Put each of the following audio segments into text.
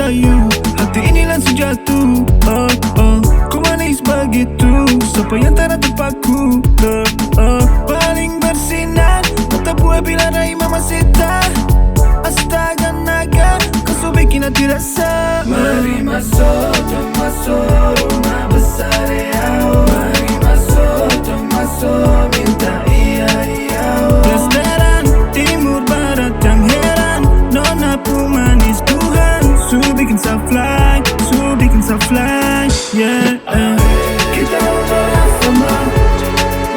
rayu, hati ini langsung jatuh. Oh oh, kau manis begitu, siapa yang tak terpaku. Paling bersinar, mata buah bila raih Mamacita. Astaga naga, kau so bikin hati rasa. Mari masuk, masuk rumah besar ya. Mari masuk, minta iya iya. Restoran timur barat yang heran, nona pun manis Tuhan. Su bikin sa fly, yeah. Kita murah sama,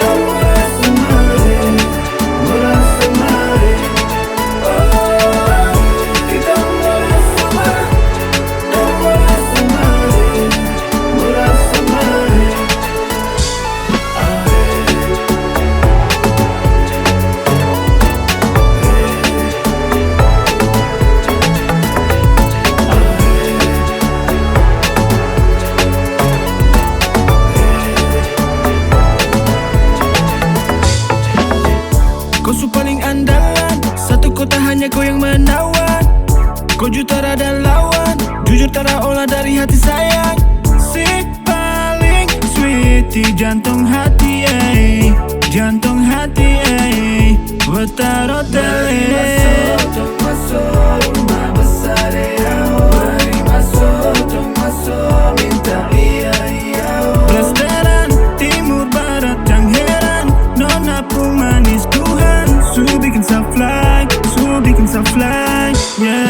murah sama, murah sama. Oh, kita murah sama, murah sama, murah sama. Kau su paling andalan, satu kota hanya kau yang menawan. Kau jutara dan lawan, jujur tara olah dari hati sayang. Si paling sweetie jantung hati, jantung hati, Wetaro tele. Masuk rumah besar ya. Mari masuk, minta iya iya. Restoran timur barat yang heran, nona pun manis Tuhan. Su bikin sa fly, yeah.